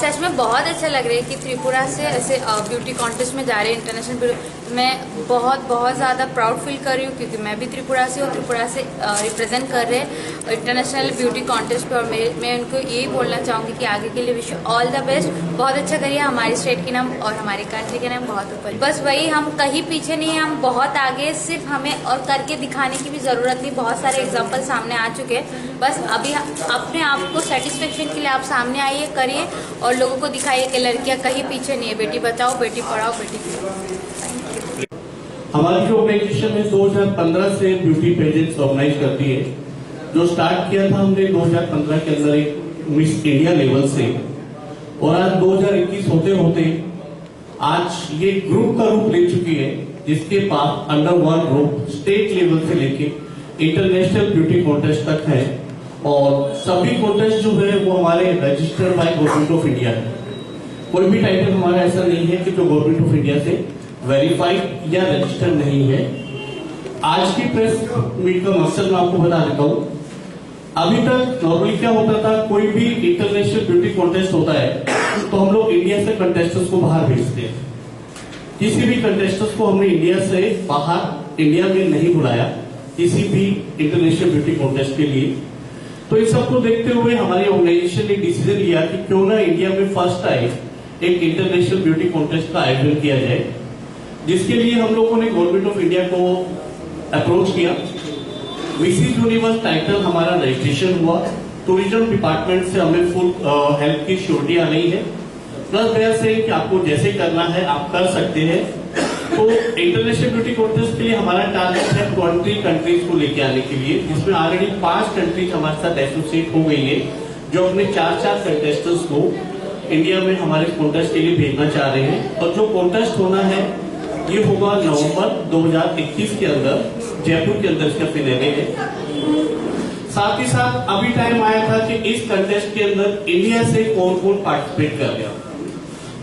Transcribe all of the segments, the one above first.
सच में बहुत अच्छा लग रहा है कि त्रिपुरा से ऐसे ब्यूटी कॉन्टेस्ट में जा रहे हैं इंटरनेशनल। मैं बहुत ज़्यादा प्राउड फील कर रही हूँ क्योंकि मैं भी त्रिपुरा से हूँ। त्रिपुरा से रिप्रेजेंट कर रहे हैं इंटरनेशनल ब्यूटी कॉन्टेस्ट पे, और मैं उनको यही बोलना चाहूँगी कि आगे के लिए wish you all the best. बहुत अच्छा करिए, हमारी स्टेट के नाम और हमारी कंट्री के नाम बहुत ऊपर। बस वही, हम कहीं पीछे नहीं, हम बहुत आगे। सिर्फ हमें और करके दिखाने की भी ज़रूरत नहीं, बहुत सारे एग्जाम्पल सामने आ चुके हैं। बस अभी अपने आप को सेटिस्फेक्शन के लिए आप सामने आइए, करिए और लोगों को दिखाइए कि लड़कियां कहीं पीछे नहीं है। बेटी बचाओ, बेटी पढ़ाओ, बेटी पढ़ाओ। हमारी जो ऑर्गेनाइजेशन है 2015 से ब्यूटी पेजेंट्स ऑर्गेनाइज करती है। जो स्टार्ट किया था हमने 2015 के अंदर एक मिस इंडिया लेवल से, और आज 2021 होते होते आज ये ग्रुप का रूप ले चुकी है, जिसके पास अंडर वन रूप स्टेट लेवल से लेके इंटरनेशनल ब्यूटी कॉन्टेस्ट तक है। और सभी कॉन्टेस्ट जो है वो हमारे registered by government of India है। कोई भी टाइटल हमारा ऐसा नहीं है कि जो गवर्नमेंट ऑफ इंडिया से वेरीफाइड या रजिस्टर्ड नहीं है। आज की प्रेस मीट का मकसद मैं आपको बता देता हूँ। अभी तक नॉर्मली क्या होता था, कोई भी इंटरनेशनल ब्यूटी कॉन्टेस्ट होता है तो हम लोग इंडिया से कंटेस्टेंट्स को बाहर भेजते हैं। किसी भी कंटेस्टेंट्स को हमने इंडिया से बाहर इंडिया में नहीं बुलाया किसी भी इंटरनेशनल ब्यूटी कॉन्टेस्ट के लिए। तो इन सबको देखते हुए हमारी ऑर्गेनाइजेशन ने डिसीजन लिया कि क्यों ना इंडिया में फर्स्ट टाइम एक इंटरनेशनल ब्यूटी कॉन्टेस्ट का आयोजन किया जाए, जिसके लिए हम लोगों ने गवर्नमेंट ऑफ इंडिया को अप्रोच किया। मिसेस यूनिवर्स टाइटल हमारा रजिस्ट्रेशन हुआ। टूरिज्म डिपार्टमेंट से हमें फुल हेल्प की श्योरिटी आ रही है। प्लस वजह से कि आपको जैसे करना है आप कर सकते हैं। तो इंटरनेशनल ब्यूटी कॉन्टेस्ट के लिए हमारा टारगेट है 20 कंट्रीज को लेके आने के लिए, जिसमें ऑलरेडी 5 कंट्रीज हमारे साथ एसोसिएट हो गई है, जो अपने 4 कंटेस्टेंट्स को इंडिया में हमारे कॉन्टेस्ट के लिए भेजना चाह रहे हैं। और जो कॉन्टेस्ट होना है ये होगा नवंबर 2021 के अंदर, जयपुर के अंदर इसका फिनाले है। साथ ही साथ अभी टाइम आया था कि इस कंटेस्ट के अंदर इंडिया से कौन कौन पार्टिसिपेट कर गया।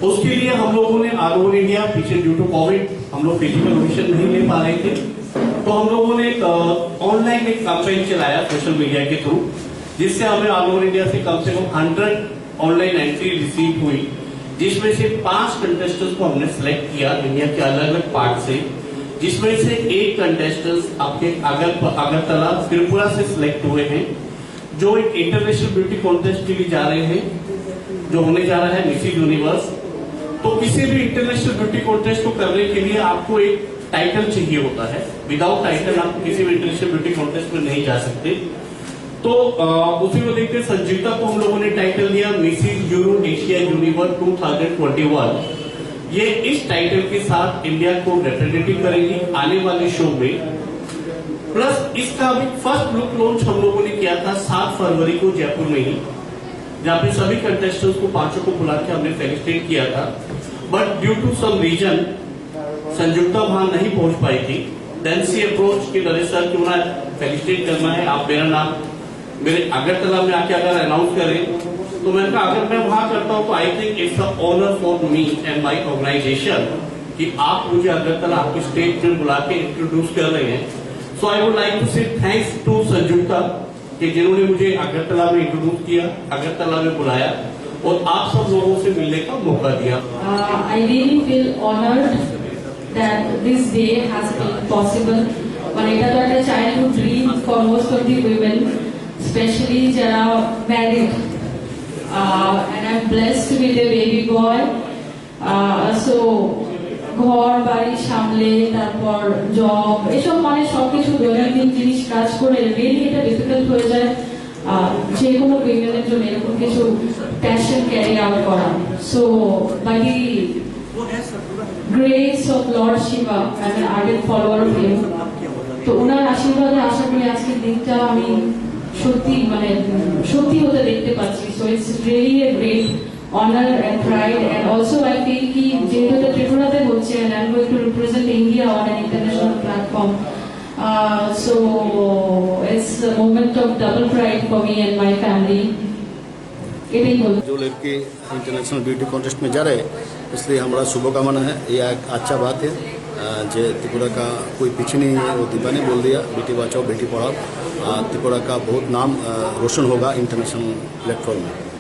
उसके लिए हम लोगों ने ऑल ओवर इंडिया, पीछे ड्यू टू कोविड हम लोग फिजिकल ऑडिशन नहीं ले पा रहे थे, तो हम लोगों ने ऑनलाइन एक कैंपेन चलाया सोशल मीडिया के थ्रू, जिससे हमें ऑल ओवर इंडिया से कम 100 ऑनलाइन एंट्री रिसीव हुई, जिसमें से 5 कंटेस्टेंट्स को हमने सिलेक्ट किया इंडिया के अलग अलग पार्ट से, जिसमें से एक कंटेस्टेंट्स आपके अगरतला त्रिपुरा से सिलेक्ट हुए हैं, जो एक इंटरनेशनल ब्यूटी कॉन्टेस्ट के लिए जा रहे हैं, जो होने जा रहा है मिसेस यूनिवर्स। तो किसी भी इंटरनेशनल ब्यूटी कॉन्टेस्ट को करने के लिए आपको एक टाइटल चाहिए होता है। विदाउट टाइटल आप किसी भी इंटरनेशनल ब्यूटी कॉन्टेस्ट में नहीं जा सकते। तो उसी को देखते संजीवता को हम लोगों ने टाइटल दिया मिसेस यूरो एशिया यूनिवर्स 2021। ये इस टाइटल के साथ इंडिया को रिप्रेजेंटिंग करेगी आने वाले शो में। प्लस इसका भी फर्स्ट लुक लॉन्च हम लोगों ने किया था 7 फरवरी को जयपुर में ही, जहां पे सभी कंटेस्टेंट्स को 5 को बुला के हमने फेलिसिटेट किया था। But due to some reason Sanyukta वहां नहीं पहुंच पाई थी। देन सी अप्रोच की तरह सर क्यों ना फेलिसिटेट करना है, आप मेरा नाम मेरे अगरतला में आके अगर अनाउंस करें, तो मैंने कहा अगर मैं वहां करता हूं तो I think it's a honour for me and my organisation कि आप मुझे अगरतला आपके स्टेट में बुला के इंट्रोड्यूस कर रहे हैं। सो आई वुड लाइक टू से थैंक्स टू संयुक्ता कि जिन्होंने मुझे अगरतला में इंट्रोड्यूस किया, अगरतला में बुलाया और आप सब लोगों से मिलने का मौका दिया। I really feel honoured that this day has been possible. মানে এটা তো একটা childhood dream for most of the women, specially যারা married, and I'm blessed with a baby boy. So ঘর বাড়ি সামলে তারপর জব এসব মানে সবকিছু দৈনন্দিন জিনিস কাজ করে রিয়েলি এটা ডিফিকাল্ট হয়ে যায় যে কোনো উইমেনের জন্য এরকম কিছু প্যাশন ক্যারি আউট করা। So by the grace of Lord Shiva I am an ardent follower of him, তো ওনার আশীর্বাদে আশা করি আজকের দিনটা আমি সত্যি হতে দেখতে পাচ্ছি। So it's really a great honor and pride, and also I feel ki jehetu eta Tripurate hocche and I'm going to represent India on an international platform, so it's a moment of double pride for me and my family. जो लड़की international beauty contest में जा रहे हैं, इसलिए हमारा शुभकामना है। यह एक अच्छा बात है जो त्रिपुरा का कोई पीछे नहीं है। वो दीपा ने बोल दिया बेटी बचाओ बेटी पढ़ाओ, त्रिपुरा का बहुत नाम रोशन होगा इंटरनेशनल प्लेटफॉर्म में।